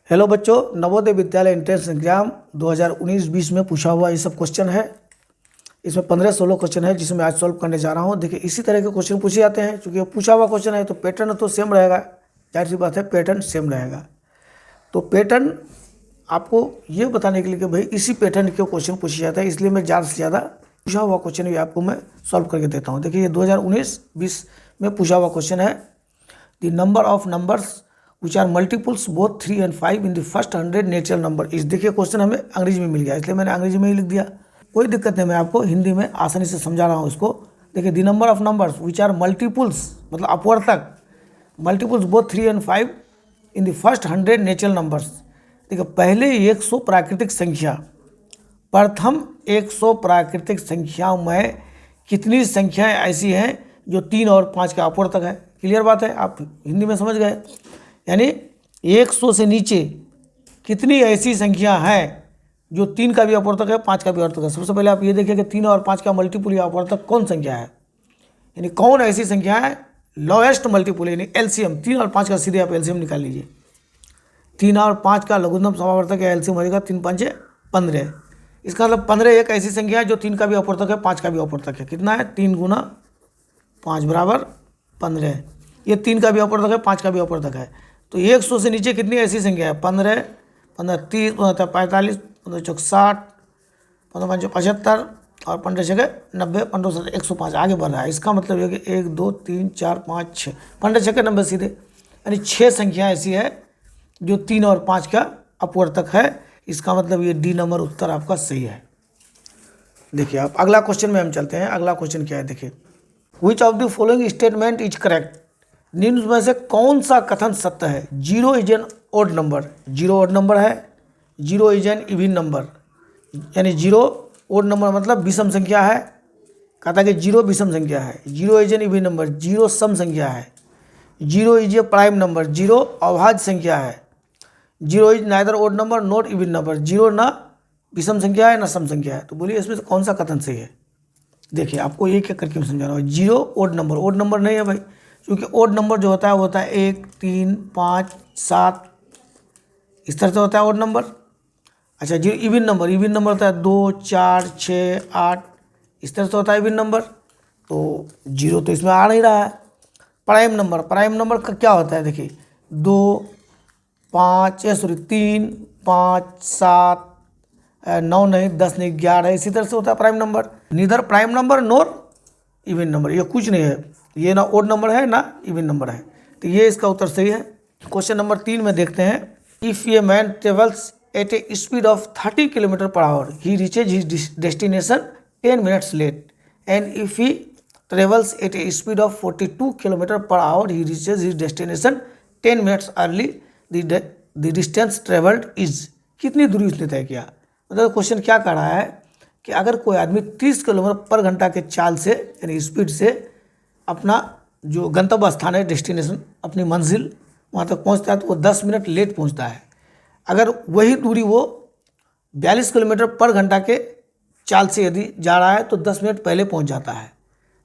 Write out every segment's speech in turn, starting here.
Hello बच्चों, Navodaya Vidyalaya entrance exam 2019-20 में पूछा हुआ ये सब क्वेश्चन है। इसमें 15-16 क्वेश्चन है जिसमें आज सॉल्व करने जा रहा हूँ। देखिए, इसी तरह के क्वेश्चन पूछे जाते हैं। चूँकि पूछा हुआ क्वेश्चन है तो पैटर्न तो सेम रहेगा, जाहिर सी बात है पैटर्न सेम रहेगा। तो पैटर्न आपको ये बताने के लिए कि भाई इसी पैटर्न के क्वेश्चन पूछे जाते हैं, इसलिए मैं ज़्यादा से ज़्यादा पूछा हुआ क्वेश्चन भी आपको मैं सॉल्व करके देता हूँ। देखिए, ये 2019-20 में पूछा हुआ क्वेश्चन है। The number of numbers which are multiples both 3 and 5 in the first 100 natural number इस। देखिए, क्वेश्चन हमें अंग्रेजी में मिल गया, इसलिए मैंने अंग्रेजी में ही लिख दिया। कोई दिक्कत नहीं, मैं आपको हिंदी में आसानी से समझा रहा हूँ इसको। देखिए, the number of numbers which are multiples मतलब अपवर्तक, multiples both 3 and 5 in the first 100 natural numbers. देखिए, पहले 100 प्राकृतिक संख्या, प्रथम 100 प्राकृतिक संख्याओं में कितनी संख्याएं ऐसी हैं जो 3 और 5 का अपवर्तक है। क्लियर बात है, आप हिंदी में समझ गए। यानी 100 से नीचे कितनी ऐसी संख्या हैं जो 3 का भी अपवर्तक है, 5 का भी अपवर्तक है। सबसे पहले आप ये देखिए कि 3 और 5 का मल्टीपल या अपवर्तक कौन संख्या है, यानी कौन ऐसी संख्या है लोएस्ट मल्टीपल, यानी एलसीएम। 3 और 5 का सीधे आप एलसीएम निकाल लीजिए। 3 और 5 का लघुत्तम समावर्तक या एलसीएम हो जाएगा 3 5 15। इसका मतलब 15 एक ऐसी संख्या है जो 3 का भी अपवर्तक है, 5 का भी अपवर्तक है। कितना है? 3 गुना 5 बराबर 15। ये 3 का भी अपवर्तक है, 5 का भी अपवर्तक है। तो 100 से नीचे कितनी ऐसी संख्या है? 15, 15 30, 15 45, 15 चौक 60, 15 5 75 और 15 छः 90, 15 7 105 आगे बढ़ रहा है। इसका मतलब है कि 1 2 3 4 5 6, 15 छः 90 सीधे, यानी 6 संख्या ऐसी है जो 3 और 5 का अपवर्तक है। इसका मतलब ये डी नंबर उत्तर आपका सही है। देखिए, आप अगला क्वेश्चन में हम चलते हैं। अगला क्वेश्चन क्या है? देखिए, which of the following statement is correct. निम्न में से कौन सा कथन सत्य है? 0 is an odd number, 0 odd number है। 0 इज एन इवन नंबर, यानी 0 ओड नंबर मतलब विषम संख्या है। कहता है कि 0 विषम संख्या है। 0 इज एन इवन नंबर, 0 सम संख्या है। 0 इज ए प्राइम नंबर, 0 अभाज्य संख्या है। 0 is neither odd number not even number, 0 ना विषम संख्या है ना सम संख्या है। तो बोलिए इसमें से कौन सा कथन सही है? देखिए, आपको एक एक करके मैं समझा रहा हूँ। 0 ओड नंबर, ओड नंबर नहीं है भाई, क्योंकि ओड नंबर जो होता है वो होता है 1 3 5 7, इस तरह से होता है ओड नंबर। अच्छा, 0 इवन नंबर, इवन नंबर होता है 2 4 6 8, इस तरह से होता है इवन नंबर। तो 0 तो इसमें आ नहीं रहा है। प्राइम नंबर, प्राइम नंबर का क्या होता है? देखिए, 2 5 3 5 7 9 नहीं 10 नहीं 11, इसी तरह से होता है prime number. Neither prime number nor even number, ये कुछ नहीं है। ये ना ओड नंबर है ना इवन नंबर है। तो ये इसका उत्तर सही है। क्वेश्चन नंबर 3 में देखते हैं। If a man travels at a speed of 30 kilometre per hour, he reaches his destination 10 minutes late. And if he travels at a speed of 42 kilometre per hour, he reaches his destination 10 minutes early. The distance travelled is. कितनी दूरी उसने तय किया? मतलब question क्या कह रहा है कि अगर कोई आदमी 30 किलोमीटर पर घंटा के चाल से यानी स्पीड से अपना जो गंतव्य स्थान है, डेस्टिनेशन, अपनी मंजिल, वहाँ तक पहुँचता है तो वो 10 मिनट लेट पहुँचता है। अगर वही दूरी वो 42 किलोमीटर पर घंटा के चाल से यदि जा रहा है तो 10 मिनट पहले पहुँच जाता है।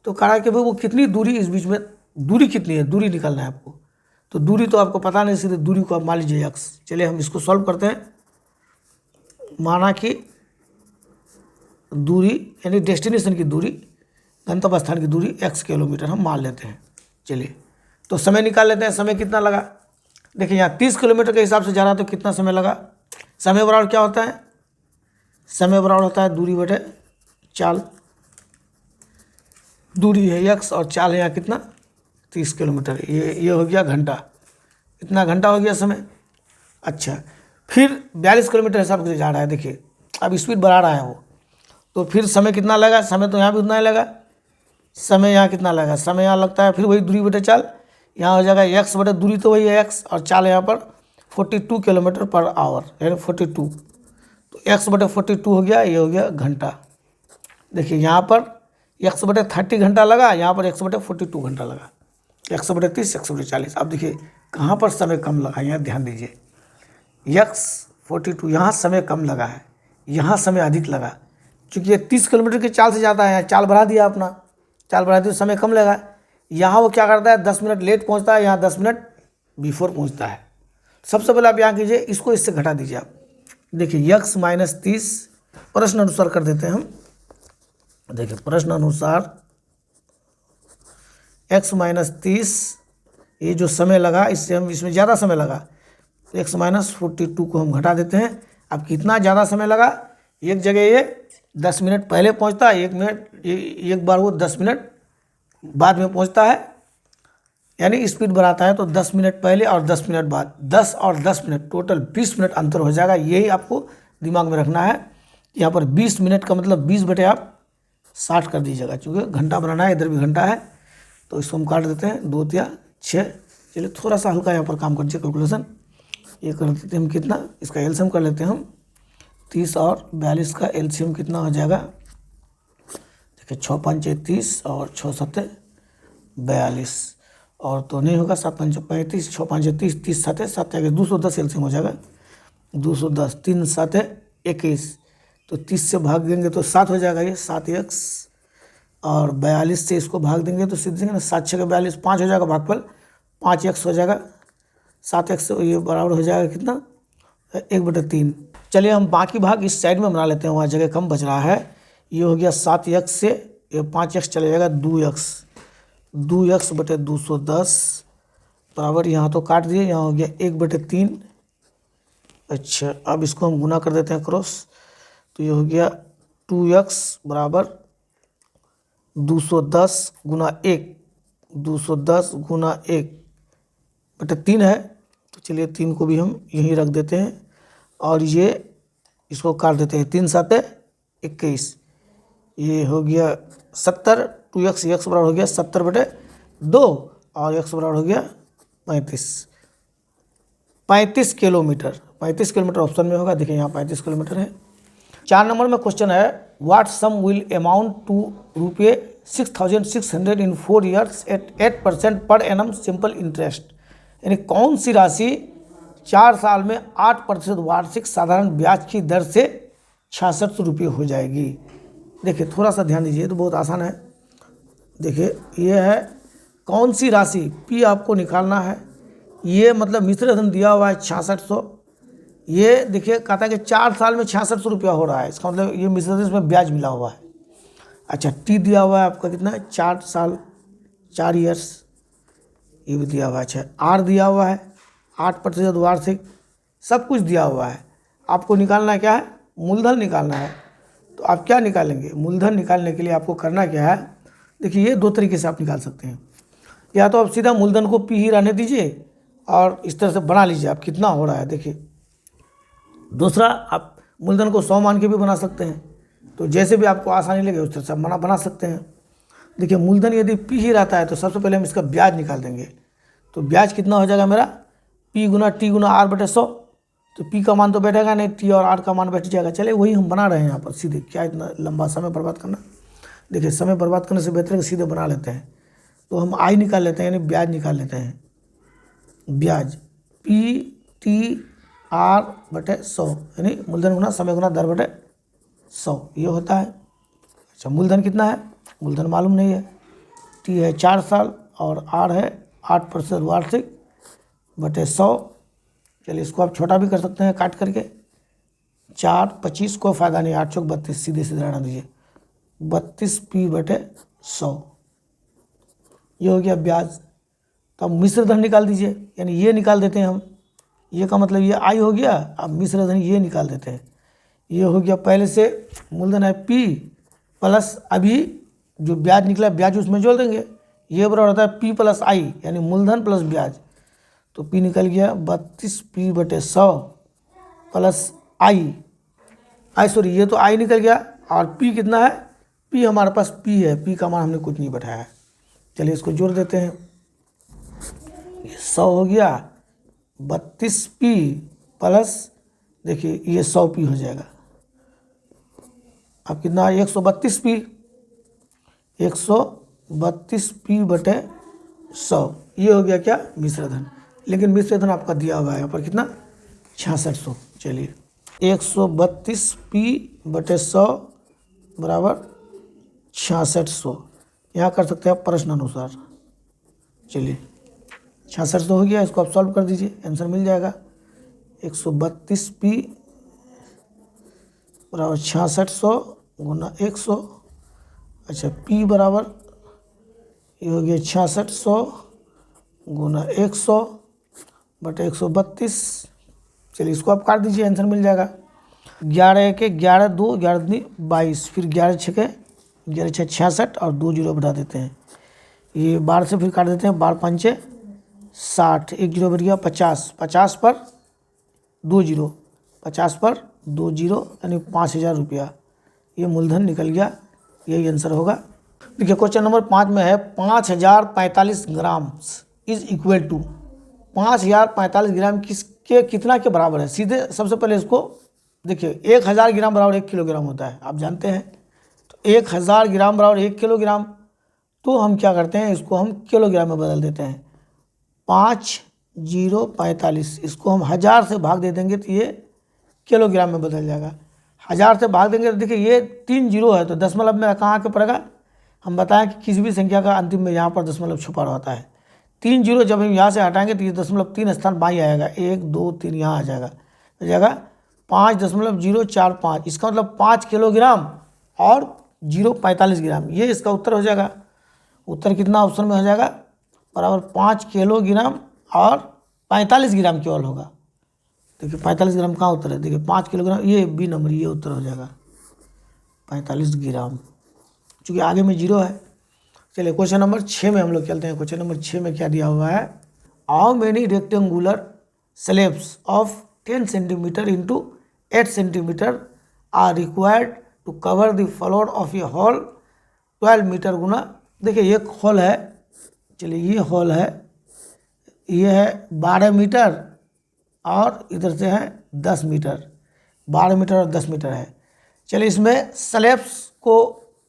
तो कहा है कि भाई वो कितनी दूरी, इस बीच में दूरी कितनी है, दूरी निकालना है आपको। तो दूरी तो आपको पता नहीं, सीधे दूरी को आप मान लीजिए x। चलिए हम इसको सॉल्व करते हैं। माना कि दूरी यानी डेस्टिनेशन की दूरी, गंतव्य स्थान की दूरी x किलोमीटर हम मान लेते हैं। चलिए, तो समय निकाल लेते हैं। समय कितना लगा? देखिए, यहाँ 30 किलोमीटर के हिसाब से जा रहा है तो कितना समय लगा? समय बराबर क्या होता है? समय बराबर होता है दूरी बटे चाल। दूरी है x और चाल है यहाँ कितना? 30 किलोमीटर। ये हो गया घंटा, इतना घंटा हो गया समय। अच्छा, फिर 42 किलोमीटर हिसाब से जा रहा है। देखिए, अब स्पीड बढ़ा रहा है वो, तो फिर समय कितना लगा? समय तो यहाँ भी उतना ही लगा। समय यहाँ कितना लगा? समय यहाँ लगता है फिर वही दूरी बटे चाल। यहाँ हो जाएगा x बटे दूरी तो वही है x, और चाल यहाँ पर 42 किलोमीटर पर आवर यानी 42। तो x बटे 42 हो गया, ये हो गया घंटा। देखिए, यहाँ पर x बटे 30 घंटा लगा, यहाँ पर x बटे 42 घंटा लगा। x बटे 30, x बटे 40। अब देखिए कहाँ पर समय कम लगा, यहाँ ध्यान दीजिए। x 42, यहाँ समय कम लगा है, यहाँ समय अधिक लगा। क्योंकि ये 30 किलोमीटर की चाल से जाता है, चाल बढ़ा दिया अपना, चाल बढ़ा दी तो समय कम लगा। यहाँ वो क्या करता है? 10 मिनट लेट पहुँचता है, यहाँ 10 मिनट बिफोर पहुँचता है। सबसे पहले आप यहाँ कीजिए, इसको इससे घटा दीजिए आप। देखिए x माइनस 30 प्रश्न अनुसार कर देते हैं हम। देखिए प्रश्न अनुसार x माइनस 30, ये जो समय लगा इससे हम इसमें ज़्यादा समय लगा, x माइनस 42 को हम घटा देते हैं। अब कितना ज़्यादा समय लगा, एक जगह ये 10 मिनट पहले पहुंचता है, एक बार वो 10 मिनट बाद में पहुंचता है, यानी स्पीड बढ़ाता है तो 10 मिनट पहले और 10 मिनट बाद, 10 और 10 मिनट टोटल 20 मिनट अंतर हो जाएगा। यही आपको दिमाग में रखना है। यहाँ पर 20 मिनट का मतलब 20 बटे आप 60 कर दीजिएगा, क्योंकि घंटा बनाना है, इधर भी घंटा है तो इसको हम काट देते हैं 2 या 6। चलिए थोड़ा सा हल्का यहाँ पर काम कर दीजिए कैलकुलेशन। ये कर देते हैं हम कितना, इसका एलसीएम कर लेते हैं हम। 30 और 42 का एलसीएम कितना हो जाएगा, देखिए 6 पंचे 30 और 6 सत्ते 42, और तो नहीं होगा, 7 पंचे 35, 6 पंचे 30, 30 साते 7 आगे 210 एलसीएम हो जाएगा। 210, 3 साते 21, तो 30 से भाग देंगे तो 7 हो जाएगा, ये 7x, और 42 से इसको भाग देंगे तो सीधे ना 7 6 42, 5 हो जाएगा भागफल, 5x हो जाएगा, 7x ये बराबर हो जाएगा कितना, 1/3। चलिए हम बाकी भाग इस साइड में बना लेते हैं, वहाँ जगह कम बच रहा है। ये हो गया 7x से ये 5x चले जाएगा 2x बटे 210 बराबर, यहाँ तो काट दिए, यहाँ हो गया 1/3। अच्छा अब इसको हम गुना कर देते हैं क्रॉस, तो ये हो गया 2x बराबर 210 गुना 1, 210 गुना 1/3 है, तो चलिए 3 को भी हम यहीं रख देते हैं, और ये इसको काट देते हैं, 3 साते 21, ये हो गया 70, 2x, x बराबर हो गया 70/2 और x बराबर हो गया 35 किलोमीटर। 35 किलोमीटर ऑप्शन में होगा, देखिए यहाँ 35 किलोमीटर है। 4 नंबर में क्वेश्चन है, what sum will amount to ₹6,600 in 4 years at 8% per annum simple interest, यानी कौन सी राशि 4 साल में 8% वार्षिक साधारण ब्याज की दर से 6600 रुपये हो जाएगी। देखिए थोड़ा सा ध्यान दीजिए, तो बहुत आसान है। देखिए ये है कौन सी राशि, पी आपको निकालना है, ये मतलब मिश्र धन दिया हुआ है 6600, ये देखिए कहता है कि 4 साल में 6600 रुपया हो रहा है, इसका मतलब ये मिश्र धन में ब्याज मिला हुआ है। अच्छा टी दिया हुआ है आपका कितना है, 4 साल 4 ईयर्स, ये भी दिया हुआ है। अच्छा आर दिया हुआ है 8% वार्षिक, सब कुछ दिया हुआ है। आपको निकालना क्या है, मूलधन निकालना है। तो आप क्या निकालेंगे, मूलधन निकालने के लिए आपको करना क्या है, देखिए ये 2 तरीके से आप निकाल सकते हैं। या तो आप सीधा मूलधन को पी ही रहने दीजिए और इस तरह से बना लीजिए आप कितना हो रहा है। देखिए दूसरा, आप मूलधन को 100 मान के भी बना सकते हैं, तो जैसे भी आपको आसानी लगे उस तरह से आप बना सकते हैं। देखिए मूलधन यदि पी ही रहता है तो सबसे पहले हम इसका ब्याज निकाल देंगे, तो ब्याज कितना हो जाएगा मेरा, पी गुना टी गुना आर बटे 100, तो पी का मान तो बैठेगा नहीं, टी और आर का मान बैठ जाएगा। चलिए वही हम बना रहे हैं यहाँ पर सीधे, क्या इतना लंबा समय बर्बाद करना। देखिए समय बर्बाद करने से बेहतर है कि सीधे बना लेते हैं। तो हम आई निकाल लेते हैं, यानी ब्याज निकाल लेते हैं। ब्याज पी टी आर बटे 100, यानी मूलधन गुना समय गुना दर बटे 100 ये होता है। अच्छा मूलधन कितना है, मूलधन मालूम नहीं है, टी है 4 साल और आर है 8% वार्षिक बटे 100। चलिए इसको आप छोटा भी कर सकते हैं काट करके, 4 25 को फ़ायदा नहीं, 8 चौक 32, सीधे सीधे रहना दीजिए, 32 पी बटे 100 ये हो गया ब्याज। तो अब मिश्र धन निकाल दीजिए, यानी ये निकाल देते हैं हम, ये का मतलब ये आई हो गया, अब मिश्र धन ये निकाल देते हैं। ये हो गया, पहले से मूलधन है पी प्लस अभी जो ब्याज निकला ब्याज उसमें जोड़ देंगे, ये बराबर होता है पी प्लस आई, यानी मूलधन प्लस ब्याज। तो पी निकल गया 32 पी बटे 100 प्लस आई सॉरी ये तो आई निकल गया, और पी कितना है, पी हमारे पास पी है, पी का मान हमने कुछ नहीं बैठाया है। चलिए इसको जोड़ देते हैं, ये 100 हो गया, 32 पी प्लस देखिए ये 100 पी हो जाएगा। अब कितना है 132 पी, 132 पी बटे 100 ये हो गया क्या, मिश्र धन। लेकिन मिश्र धन आपका दिया हुआ है यहाँ पर कितना, 6600। चलिए 132 पी बटे 100 बराबर 6600, यहाँ कर सकते हैं आप प्रश्न अनुसार। चलिए 6600 हो गया, इसको आप सॉल्व कर दीजिए, आंसर मिल जाएगा। 132 P बराबर 6600 गुना 100। अच्छा P बराबर ये हो गया 6600 गुना 100 बटे 132। चलिए इसको आप काट दीजिए, आंसर मिल जाएगा। 11 के 11 2 11 दूनी 22, फिर 11 छके 11 छः 66 और 2 जीरो बढ़ा देते हैं। ये 12 से फिर काट देते हैं, 12 पंचे 60, 1 जीरो बढ़ गया 50, 50 पर 2 जीरो, 50 पर 2 जीरो यानी 5000 रुपया, ये मूलधन निकल गया। यही आंसर होगा। देखिए क्वेश्चन नंबर 5 में है 5045 ग्राम इज इक्वल टू 5045 ग्राम किसके कितना के बराबर है। सीधे सबसे पहले इसको देखिए, 1000 ग्राम बराबर 1 किलोग्राम होता है, आप जानते हैं। तो 1000 ग्राम बराबर 1 किलोग्राम, तो हम क्या करते हैं, इसको हम किलोग्राम में बदल देते हैं। 5045 इसको हम 1000 से भाग दे देंगे तो ये किलोग्राम में बदल जाएगा। 1000 से भाग देंगे तो देखिए ये 3 जीरो है, तो दशमलव में कहाँ आके पड़ेगा। हम बताएं कि किसी भी संख्या का अंतिम में यहाँ पर दशमलव छुपा रहता है। 3 जीरो जब हम यहाँ से हटाएंगे तो ये दशमलव 3 स्थान बाई आएगा, 1 2 3 यहाँ आ जाएगा, हो जाएगा 5.045। इसका मतलब 5 किलोग्राम और 0.45 ग्राम, ये इसका उत्तर हो जाएगा। उत्तर कितना ऑप्शन में हो जाएगा, बराबर 5 किलोग्राम और 45 ग्राम केवल होगा। देखिए 45 ग्राम कहाँ उत्तर है, देखिए 5 किलोग्राम, ये बी नंबर, ये उत्तर हो जाएगा 45 ग्राम, चूँकि आगे में जीरो है। चलिए क्वेश्चन नंबर 6 में हम लोग चलते हैं। क्वेश्चन नंबर 6 में क्या दिया हुआ है, how many rectangular slabs of 10 centimetre into 8 centimetre are required to cover the floor of a hall 12 metre गुना। देखिए एक हॉल है, चलिए ये हॉल है, ये है 12 मीटर और इधर से है 10 मीटर, 12 मीटर और 10 मीटर है। चलिए इसमें स्लैब्स को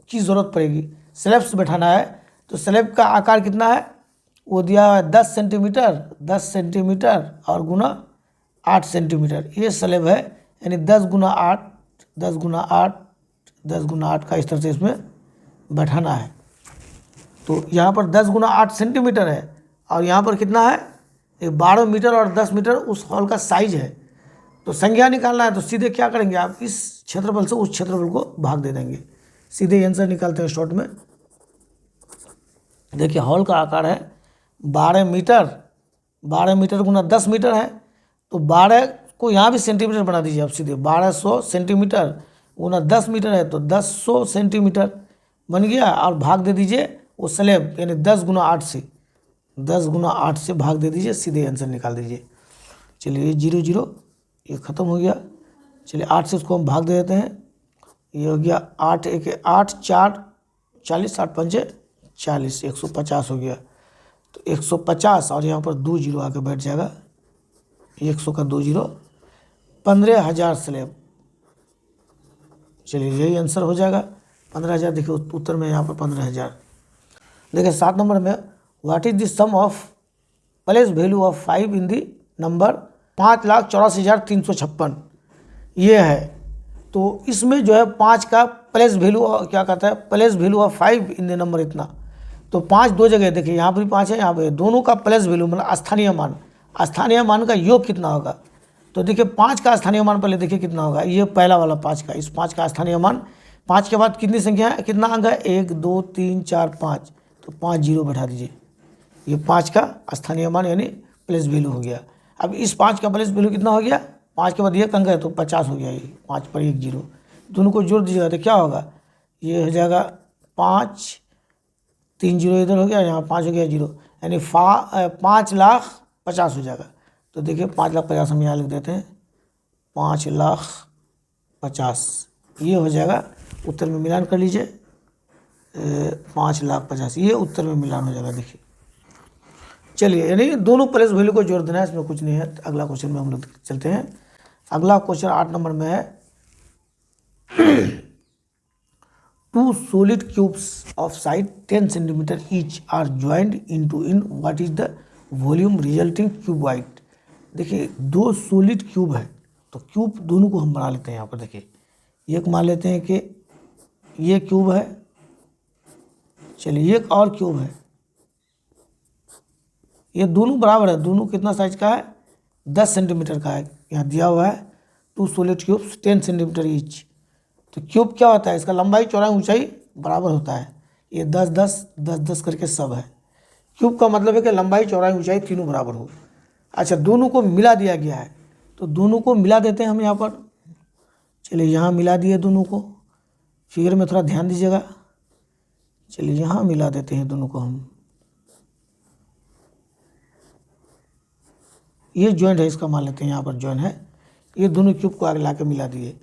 की ज़रूरत पड़ेगी, स्लैब्स बैठाना है। तो स्लैब का आकार कितना है, वो दिया हुआ है 10 सेंटीमीटर, 10 सेंटीमीटर और गुना 8 सेंटीमीटर, ये स्लैब है। यानी 10 गुना 8, 10 गुना 8, 10 गुना 8 का इस तरह से इसमें बैठाना है। तो यहाँ पर 10 गुना 8 सेंटीमीटर है और यहाँ पर कितना है, 12 मीटर और 10 मीटर उस हॉल का साइज है। तो संख्या निकालना है, तो सीधे क्या करेंगे आप, इस क्षेत्रफल से उस क्षेत्रफल को भाग दे देंगे, सीधे आंसर निकालते हैं शॉर्ट में। देखिए हॉल का आकार है 12 मीटर, 12 मीटर गुना 10 मीटर है, तो 12 को यहाँ भी सेंटीमीटर बना दीजिए आप सीधे, 1200 सेंटीमीटर गुना 10 मीटर है तो 1000 सेंटीमीटर बन गया, और भाग दे दीजिए वो स्लैब यानी 10 गुना 8 से, 10 गुना 8 से भाग दे दीजिए, सीधे आंसर निकाल दीजिए। चलिए 0 0 ये ख़त्म हो गया। चलिए 8 से उसको हम भाग दे देते हैं, ये हो गया 8 1 8 4 40, 8 पंचे 40, 150 हो गया। तो 150 और यहाँ पर 2 जीरो आके बैठ जाएगा, 100 का 2 जीरो, 15,000 स्लैब। चलिए यही आंसर हो जाएगा 15,000। देखिए उत्तर में यहाँ पर 15,000। देखिए 7 नंबर में, what is the sum of place value of 5 in the number 5,84,356, ये है। तो इसमें जो है 5 का प्लेस वैल्यू क्या कहता है, place value of 5 in the number इतना। तो 5 दो जगह, देखिए यहाँ पर भी 5 है, यहाँ पर दोनों का प्लेस वैल्यू मतलब स्थानीय मान, स्थानीय मान का योग कितना होगा। तो देखिए 5 का स्थानीय मान पहले देखिए कितना होगा, ये पहला वाला 5 का, इस 5 का स्थानीय मान, 5 के बाद कितनी संख्या है, कितना अंक है, 1 2 3 4 5, तो 5 जीरो बैठा दीजिए, ये 5 का स्थानीय मान यानी प्लेस वैल्यू हो गया। अब इस 5 का प्लेस वैल्यू कितना हो गया, 5 के बाद ये अंक है तो 50 हो गया, ये 5 पर 1 जीरो, दोनों को जोड़ दीजिएगा तो क्या होगा, ये हो जाएगा 5, 3 जीरो इधर हो गया, यहाँ 5 हो गया जीरो, यानी 5,50,000 हो जाएगा। तो देखिए 5,50,000 हम यहाँ लिख देते हैं, 5,50,000 ये हो जाएगा। उत्तर में मिलान कर लीजिए, 5,50,000 ये उत्तर में मिलान हो जाएगा। देखिए चलिए यानी दोनों प्लेस वैल्यू को जोड़ देना है, इसमें कुछ नहीं है। अगला क्वेश्चन में हम लोग चलते हैं। अगला क्वेश्चन 8 नंबर में है, 2 solid cubes of size 10 centimeter each are joined into in what is the volume resulting cuboid। देखिए 2 सॉलिड क्यूब है, तो क्यूब दोनों को हम बना लेते हैं। यहाँ पर देखिए एक मान लेते हैं कि ये क्यूब है, चलिए एक और क्यूब है, ये दोनों बराबर है, दोनों कितना साइज का है, 10 सेंटीमीटर का है, यहाँ दिया हुआ है 2 सॉलिड क्यूब्स 10 सेंटीमीटर ईच। तो क्यूब क्या होता है, इसका लंबाई चौड़ाई ऊंचाई बराबर होता है। ये 10 10 10 10 करके सब है। क्यूब का मतलब है कि लंबाई चौड़ाई ऊंचाई तीनों बराबर हो। अच्छा, दोनों को मिला दिया गया है, तो दोनों को मिला देते हैं हम यहाँ पर। चलिए यहाँ मिला दिए दोनों को, फिगर में थोड़ा ध्यान दीजिएगा। चलिए यहाँ मिला देते हैं दोनों को हम। ये जॉइंट है, इसका मान लेते हैं यहाँ पर जॉइंट है। ये दोनों क्यूब को आगे ला के मिला दिए।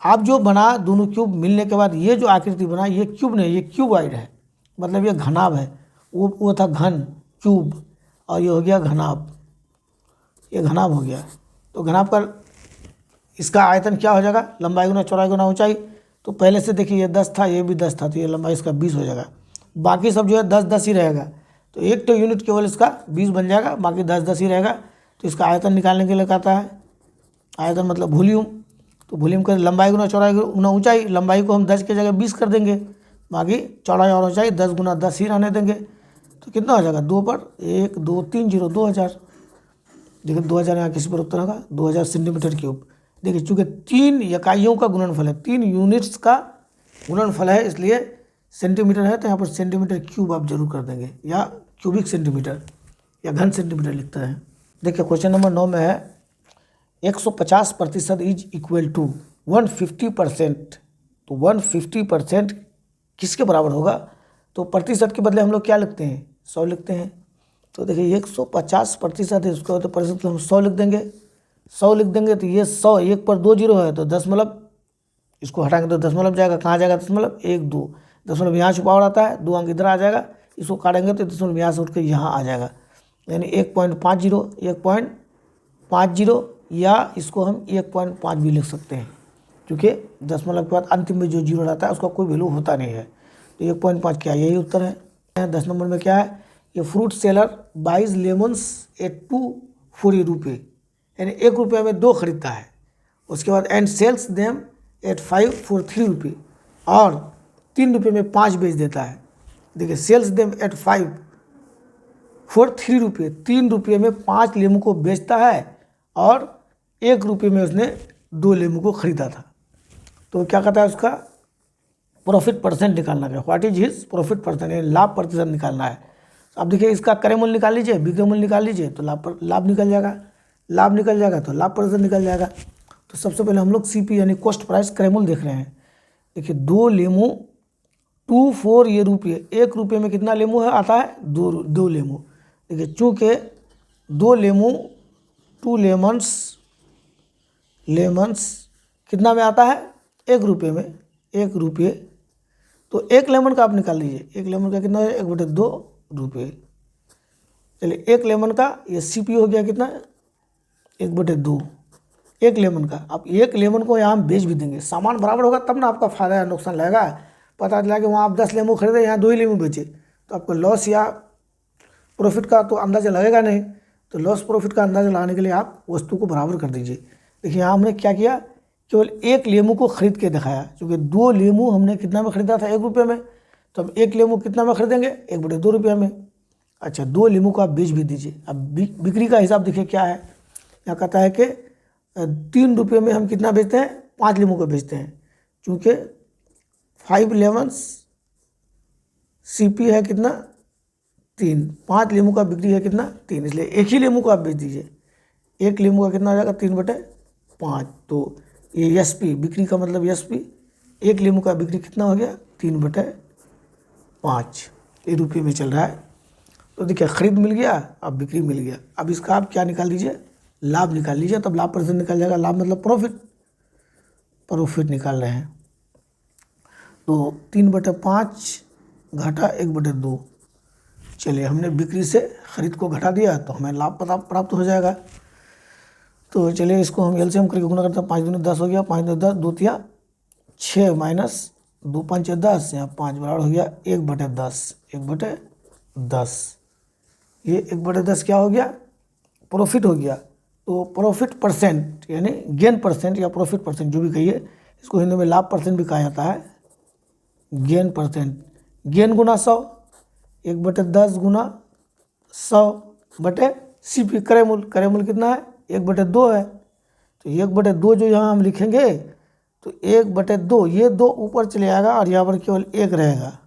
आप जो बना दोनों क्यूब मिलने के बाद ये जो आकृति बना, ये क्यूब नहीं, ये क्यूबॉइड है, मतलब ये घनाभ है। वो था घन क्यूब, और ये हो गया घनाभ, ये घनाभ हो गया। तो घनाभ का इसका आयतन क्या हो जाएगा, लंबाई गुना चौड़ाई गुना ऊंचाई। तो पहले से देखिए ये 10 था, ये भी 10 था, तो ये लंबाई इसका 20 हो जाएगा। बाकी सब जो है 10 10 ही रहेगा, तो एक तो यूनिट केवल इसका 20 बन जाएगा, बाकी 10 10 ही रहेगा। तो इसका आयतन निकालने के लिए कहता है, आयतन मतलब वॉल्यूम। तो वॉल्यूम का लंबाई गुना चौड़ाई गुना ऊंचाई, लंबाई को हम 10 की जगह 20 कर देंगे, बाकी चौड़ाई और ऊंचाई 10 गुना 10 ही रहने देंगे। तो कितना हो जाएगा, 2 पर 1 2 3 0 2000। देखिए 2000 यहाँ किसी पर उत्तर होगा 2000 सेंटीमीटर क्यूब। देखिए चूँकि 3 इकाइयों का गुणनफल है, 3 यूनिट्स का गुणनफल है, इसलिए सेंटीमीटर है, तो यहाँ पर सेंटीमीटर क्यूब आप जरूर कर देंगे, या क्यूबिक सेंटीमीटर या घन सेंटीमीटर लिखते हैं। देखिए क्वेश्चन नंबर 9 में है 150% इज इक्वल टू 150%। तो 150% किसके बराबर होगा, तो प्रतिशत के बदले हम लोग क्या लिखते हैं, 100 लिखते हैं। तो देखिए 150% है, उसको तो प्रतिशत हम 100 लिख देंगे। 100 लिख देंगे तो ये 100, 1 पर 2 जीरो है, तो दशमलव, इसको हटाएंगे तो दशमलव जाएगा, कहाँ जाएगा दशमलव, 1 2, दशमलव यहाँ छुपा रहता है, 2 अंक इधर आ जाएगा, इसको काटेंगे तो दशमलव यहाँ से उठ कर यहाँ आ जाएगा, यानी 1.50 1.50, या इसको हम 1.5 भी लिख सकते हैं, क्योंकि दशमलव के बाद अंतिम में जो जीरो रहता है उसका कोई वैल्यू होता नहीं है। तो 1.5 क्या, यही उत्तर है। 10 नंबर में क्या है, ये fruit seller buys lemons at 2 4 रुपये, यानी 1 रुपये में 2 खरीदता है। उसके बाद and sells them at 5 for 3 रुपये, और 3 रुपये में 5 बेच देता है। देखिए सेल्स देम एट 5 for 3 रुपये, 3 रुपये में 5 लेमू को बेचता है, और 1 रुपये में उसने 2 लेमू को खरीदा था। तो क्या कहता है, उसका प्रॉफिट परसेंट निकालना है। What is his profit percent, यानी लाभ प्रतिशत निकालना है। अब देखिए इसका क्रय मूल्य निकाल लीजिए, विक्रय मूल्य निकाल लीजिए, तो लाभ निकल जाएगा, लाभ निकल जाएगा तो लाभ प्रतिशत निकल जाएगा। तो सबसे पहले हम लोग CP यानी कॉस्ट प्राइस क्रय मूल्य देख रहे हैं। देखिए 2 लेमू 2 4 ये रुपये, 1 रुपये में कितना लेमू है, आता है 2 लेमू। देखिए चूँकि 2 लेमू 2 लेमन्स कितना में आता है, 1 रुपये में, 1 रुपये। तो 1 लेमन का आप निकाल लीजिए, 1 लेमन का कितना है, 1/2 रुपये। चलिए 1 लेमन का ये CP हो गया कितना, 1/2, 1 लेमन का। अब 1 लेमन को यहाँ हम बेच भी देंगे, सामान बराबर होगा तब ना आपका फायदा या नुकसान लगेगा। पता चला कि वहाँ आप 10 लेमू खरीदे, यहाँ 2 ही लेमू बेचे, तो आपको लॉस या प्रॉफिट का तो अंदाज़ा लगेगा नहीं। तो लॉस प्रॉफिट का अंदाज़ा लगाने के लिए आप वस्तु को बराबर कर दीजिए। देखिए यहाँ हमने क्या किया, केवल 1 लेमू को खरीद के दिखाया, क्योंकि 2 लेमू हमने कितना में खरीदा था, 1 रुपये में। तो अब 1 लेमू कितना में खरीदेंगे, 1/2 रुपये में। अच्छा 2 लेमू को आप बेच भी दीजिए। अब बिक्री का हिसाब देखिए क्या है, यहाँ कहता है कि 3 रुपये में हम कितना बेचते हैं, 5 लेमू को बेचते हैं। चूँकि 5 लेमन्स CP है कितना, 3, 5 लेमू का बिक्री है कितना, 3, इसलिए 1 ही लेमू को आप बेच दीजिए। 1 लेमू का कितना हो जाएगा, 3/5। तो ये SP बिक्री का मतलब SP, 1 लेमू का बिक्री कितना हो गया, 3/5, ये रुपये में चल रहा है। तो देखिए खरीद मिल गया, अब बिक्री मिल गया। अब इसका आप क्या निकाल लीजिए, लाभ निकाल लीजिए, तब लाभ परसेंट निकल जाएगा। लाभ मतलब प्रॉफिट निकाल रहे हैं। तो 3/5 घटा 1/2। चलिए हमने बिक्री से खरीद को घटा दिया, तो हमें लाभ प्राप्त हो जाएगा। तो चलिए इसको हम LCM करके गुना करते हैं, 5 दूनी 10 हो गया, 5 दूनी 10, 2 तिया 6 माइनस 2 5 10, यहाँ 5 बराबर हो गया 1/10, 1/10। ये 1/10 क्या हो गया, प्रॉफिट हो गया। तो प्रॉफिट परसेंट यानी गेन परसेंट या प्रॉफिट परसेंट जो भी कहिए, इसको हिंदी में लाभ परसेंट भी कहा जाता है। गेन परसेंट, गेन गुना 100, 1/10 गुना 100 बटे CP क्रय मूल्य, क्रय मूल्य कितना है, 1/2 है। तो 1/2 जो यहाँ हम लिखेंगे तो 1/2, ये 2 ऊपर चले आएगा और यहाँ पर केवल 1 रहेगा।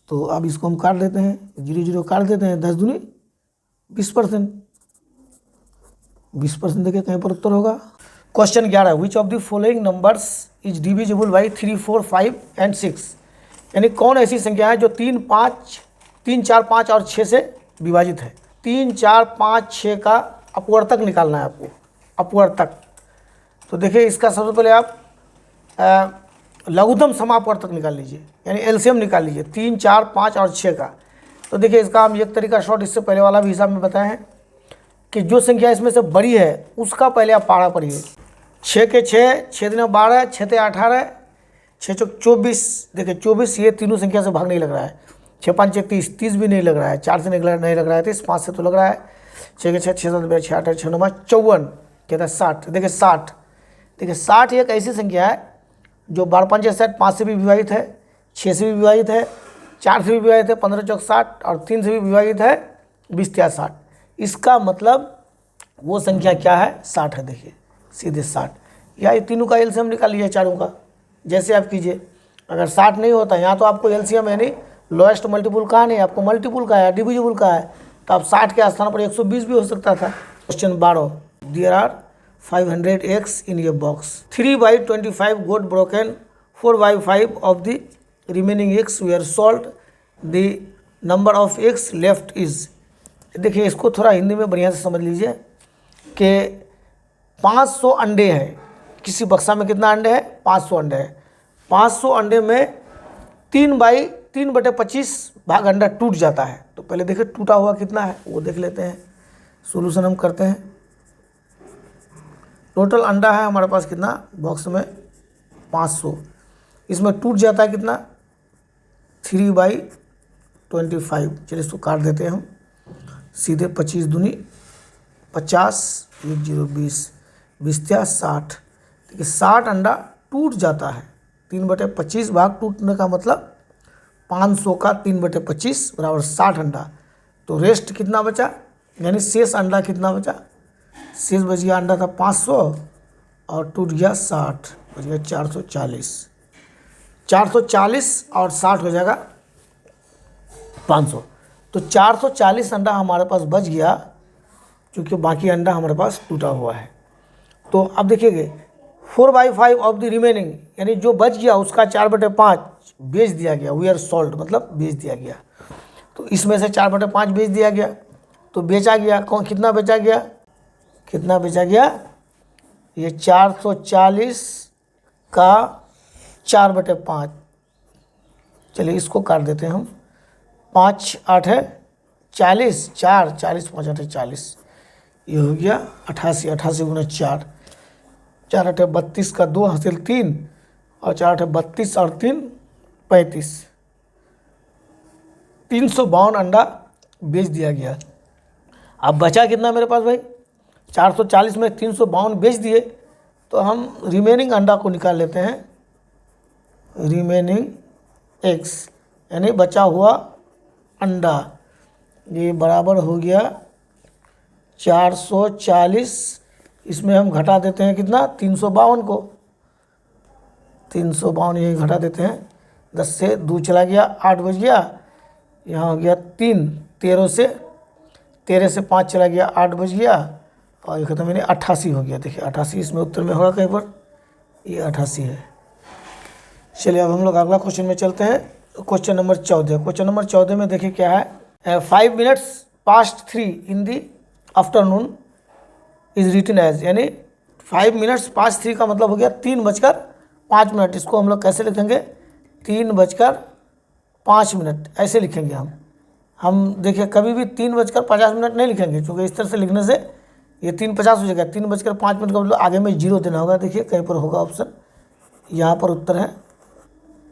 तो अब इसको हम काट देते हैं, 0 0 काट देते हैं, 10 दूनी 20%। 20% देखिए कहीं पर उत्तर होगा। Question 11, which of the following numbers is divisible by 3, 4, 5 and 6? यानी कौन ऐसी संख्या है जो 3, 4, 5 और 6 से विभाजित है। 3, 4, 5, 6 का अपवर्तक निकालना है आपको, अपवर्तक। तो देखिए इसका सबसे पहले आप लघुत्तम समापवर्तक निकाल लीजिए, यानी एलसीएम निकाल लीजिए 3, 4, 5 और 6 का। तो देखिए इसका हम एक तरीका शॉर्ट इससे पहले वाला भी हिसाब में बताए हैं कि जो संख्या इसमें से बड़ी है उसका पहले आप पहाड़ा पढ़िए। 6 के 6, 6 दूनी 12, 6 ते 18, 6 चौक 24। देखिए 24 ये तीनों संख्या से भाग नहीं लग रहा है। 6 5 30, 30 भी नहीं लग रहा है, 4 से नहीं लग रहा है, 30, 5 से तो लग रहा है। 6 के 6, 6 7 6 8 6 9 54, कहता है 60। देखिए 60, देखिए 60 एक ऐसी संख्या है जो 12 5 60, 5 से भी विभाजित है, 6 से भी विभाजित है, 4 से भी विभाजित है, 15 चौक 60 और 3 से भी विभाजित है, 20 3 60। इसका मतलब वो संख्या क्या है, 60 है। देखिए सीधे 60, या ये तीनों का एलसीएम निकाल लीजिए चारों का, जैसे आप कीजिए। अगर 60 नहीं होता, यहाँ तो आपको एलसीएम यानी लोएस्ट मल्टीपुल का नहीं, आपको मल्टीपुल का है, डिविजिबल का है, तो आप 60 के स्थान पर 120 भी हो सकता था। Question 12, there are 500 eggs in a box. 3/25 got broken. 4/5 of the remaining eggs were sold. The number of eggs left is. देखिए इसको थोड़ा हिंदी में बढ़िया से समझ लीजिए कि 500 अंडे हैं, किसी बक्सा में कितना अंडे हैं, 500 अंडे हैं। 500 अंडे में 3/25 भाग अंडा टूट जाता है। तो पहले देखिए टूटा हुआ कितना है वो देख लेते हैं, सोल्यूशन हम करते हैं। टोटल अंडा है हमारे पास कितना बॉक्स में, 500। इसमें टूट जाता है कितना, 3/25। चलिए इसको काट देते हैं हम सीधे। 25 दूनी 50, 1 0 20, 20 60। देखिए 60 अंडा टूट जाता है। 3/25 भाग टूटने का मतलब 500 का 3/25 बराबर 60 अंडा। तो रेस्ट कितना बचा, यानी शेष अंडा कितना बचा, शेष बच गया अंडा था 500 और टूट गया 60, बच गया 440। 440 और 60 हो जाएगा 500। तो 440 अंडा हमारे पास बच गया, क्योंकि बाकी अंडा हमारे पास टूटा हुआ है। तो अब देखिए 4/5 ऑफ द रिमेनिंग, यानी जो बच गया उसका 4/5 बेच दिया गया। वी आर सोल्ड मतलब बेच दिया गया। तो इसमें से 4/5 बेच दिया गया, तो बेचा गया कौन, कितना बेचा गया, कितना बेचा गया, ये 440 का 4/5। चलिए इसको काट देते हैं हम। 5 8 है 40, 4 40 5 8 40, ये हो गया 88। 88 गुना 4, 4 8 32 का 2 हासिल 3 और 4 8 32 और 3 35। 352 अंडा बेच दिया गया। अब बचा कितना मेरे पास भाई, 440 में 352 बेच दिए, तो हम रिमेनिंग अंडा को निकाल लेते हैं। रिमेनिंग एग्स यानी बचा हुआ अंडा, ये बराबर हो गया 440। इसमें हम घटा देते हैं कितना, 352 को। 352 यही घटा देते हैं, 10 से 2 चला गया, 8 बच गया, यहाँ हो गया 3, 13 से 5 चला गया, 8 बच गया और ये खत्म, यानी 88 हो गया। देखिए 88 इसमें उत्तर में होगा कहीं पर, ये 88 है। चलिए अब हम लोग अगला क्वेश्चन में चलते हैं, क्वेश्चन नंबर 14। क्वेश्चन नंबर 14 में देखिए क्या है, 5 minutes past 3 in the afternoon is written as, यानी 5 minutes past 3 का मतलब हो गया 3:05। इसको हम लोग कैसे लिखेंगे, 3:05 ऐसे लिखेंगे हम देखिए कभी भी 3:50 नहीं लिखेंगे, क्योंकि इस तरह से लिखने से ये 3:50 हो जाएगा। 3:05 का मतलब आगे में 0 देना होगा। देखिए कहीं पर होगा ऑप्शन, यहाँ पर उत्तर है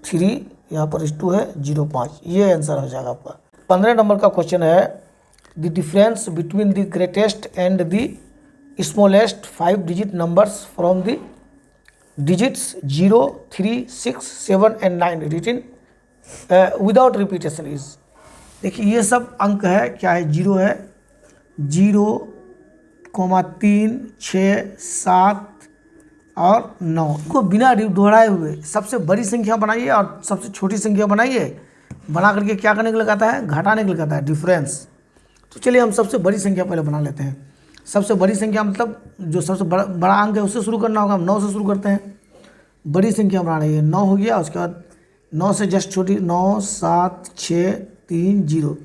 3, यहाँ पर 2 है 05, ये आंसर हो जाएगा आपका। 15 नंबर का क्वेश्चन है, the difference between the greatest and the smallest 5 digit numbers from the digits 0, 3, 6, 7 and 9 written without repetition is. देखिए ये सब अंक है, क्या है, 0 है, 0 3, 6, 7 और 9 को बिना दोहराए हुए सबसे बड़ी संख्या बनाइए और सबसे छोटी संख्या बनाइए। बना करके क्या करने के लिए कहता है, घटाने के लिए कहता है, डिफरेंस। तो चलिए हम सबसे बड़ी संख्या पहले बना लेते हैं। सबसे बड़ी संख्या मतलब जो सबसे बड़ा अंक है उससे शुरू करना होगा। हम 9 से शुरू करते हैं। बड़ी संख्या बना रही है, 9 हो गया। उसके बाद 9 से जस्ट छोटी 9, 7, 6, 3, 0,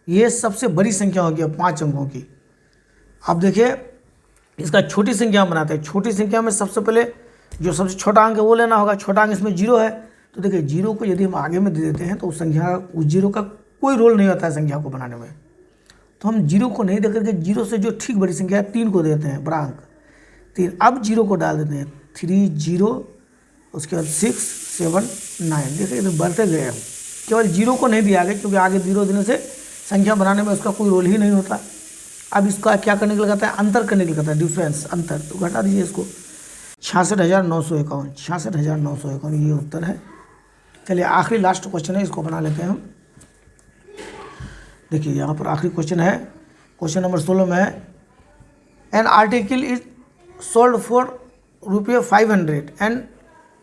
ये सबसे बड़ी संख्या हो गया 5 अंकों की। अब देखिए इसका छोटी संख्या बनाते हैं। छोटी संख्या में सबसे पहले जो सबसे छोटा अंक है वो लेना होगा। छोटा अंक इसमें 0 है, तो देखिए 0 को यदि हम आगे में दे देते हैं तो उस संख्या, उस 0 का कोई रोल नहीं होता है संख्या को बनाने में। तो हम 0 को नहीं दे करके 0 से जो ठीक बड़ी संख्या है 3 को देते हैं, बड़ा अंक 3। अब 0 को डाल देते हैं, 3, 0, उसके बाद 6, 7, 9। देखिए इधर बढ़ते गए हम। केवल 0 को नहीं दिया आगे, क्योंकि आगे 0 देने से संख्या बनाने में उसका कोई रोल ही नहीं होता। अब इसका क्या करने के लिए कहता है, अंतर करने के लिए कहता है, डिफरेंस, अंतर। तो घटा दीजिए इसको, 66,951, 66,951 ये उत्तर है। चलिए आखिरी लास्ट क्वेश्चन है, इसको बना लेते हैं हम। देखिए यहाँ पर आखिरी क्वेश्चन है, क्वेश्चन नंबर 16 में है, an article is sold for ₹500 and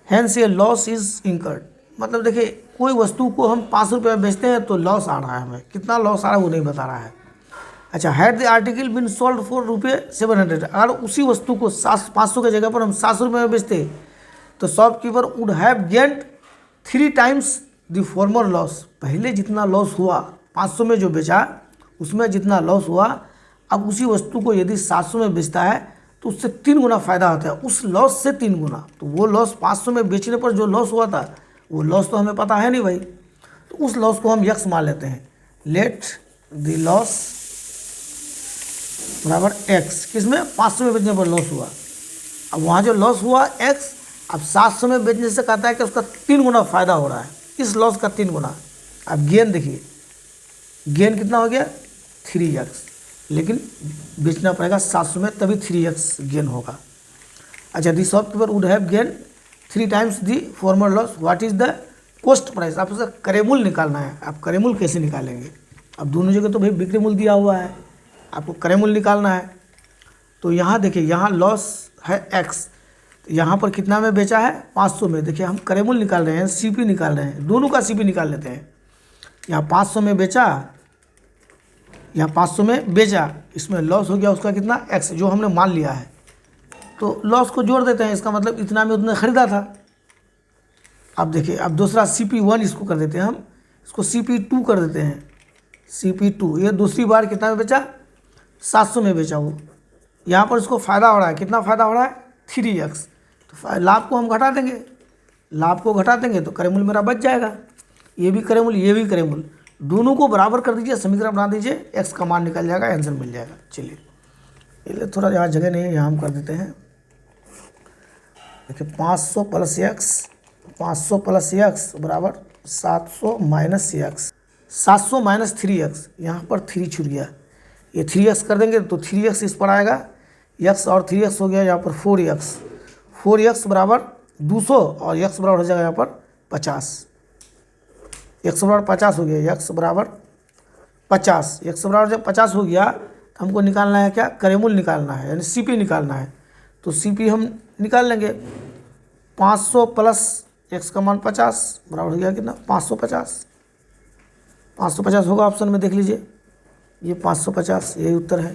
hence A loss is incurred. मतलब देखिए कोई वस्तु को हम 500 रुपये में बेचते हैं तो लॉस आ रहा है, हमें कितना लॉस आ रहा है वो नहीं बता रहा है। अच्छा, had the article been sold for ₹700, अगर उसी वस्तु को 500 की जगह पर हम 700 रुपये में बेचते तो shopkeeper would have gained 3 times the former loss. पहले जितना लॉस हुआ 500 में जो बेचा उसमें जितना लॉस हुआ, अब उसी वस्तु को यदि 700 में बेचता है तो उससे 3 गुना फ़ायदा होता है, उस लॉस से 3 गुना। तो वो लॉस 500 में बेचने पर जो लॉस हुआ था वो लॉस तो हमें पता है नहीं भाई, तो उस लॉस को हम यक्स मान लेते हैं। लेट द लॉस बराबर एक्स, किसमें, 500 में बेचने पर लॉस हुआ। अब वहाँ जो लॉस हुआ एक्स, अब 700 में बेचने से कहता है कि उसका 3 गुना फ़ायदा हो रहा है, इस लॉस का 3 गुना। अब गेन देखिए, गेन कितना हो गया, 3x, लेकिन बेचना पड़ेगा 700 में तभी 3x गेन होगा। अच्छा, the shopkeeper would have gain 3 times the former loss. What is the cost price. आप उसका क्रय मूल्य निकालना है। आप क्रय मूल्य कैसे निकालेंगे, अब दोनों जगह तो भाई बिक्री मूल्य दिया हुआ है, आपको क्रय मूल्य निकालना है। तो यहाँ देखिए, यहाँ लॉस है x, तो यहाँ पर कितना में बेचा है, 500 में। देखिए हम क्रय मूल्य निकाल रहे हैं, CP निकाल रहे हैं, दोनों का CP निकाल लेते हैं। यहाँ 500 में बेचा, यहाँ 500 में बेचा, इसमें लॉस हो गया उसका कितना, x, जो हमने मान लिया है। तो लॉस को जोड़ देते हैं, इसका मतलब इतना में उतना ख़रीदा था। अब देखिए, अब दूसरा CP1 इसको कर देते हैं हम, इसको CP2 कर देते हैं, CP2। ये दूसरी बार कितना में बेचा, 700 में बेचा वो। यहाँ पर इसको फ़ायदा हो रहा है, कितना फ़ायदा हो रहा है, 3x। तो लाभ को हम घटा देंगे, लाभ को घटा देंगे तो क्रय मूल्य मेरा बच जाएगा। ये भी क्रय मूल्य, ये भी क्रय मूल्य, दोनों को बराबर कर दीजिए, समीकरण बना दीजिए, x का मान निकल जाएगा, आंसर मिल जाएगा। चलिए ये थोड़ा यहाँ जगह नहीं है, यहाँ हम कर देते हैं। देखिए 500 प्लस x, 500 प्लस x बराबर 700 माइनस x, 700 माइनस 3x, यहाँ पर 3 छूट गया, ये 3x कर देंगे तो 3x इस पर आएगा, x और 3x हो गया यहाँ पर 4x, 4x बराबर 200 और x बराबर हो जाएगा यहाँ पर 50, x बराबर 50 हो गया, x बराबर 50, x बराबर जब 50 हो गया तो हमको निकालना है क्या, क्रय मूल्य निकालना है, यानी CP निकालना है। तो CP हम निकाल लेंगे, 500 प्लस x का मान 50 बराबर हो गया कितना, 550, 550 होगा, ऑप्शन में देख लीजिए, ये 550 यही उत्तर है।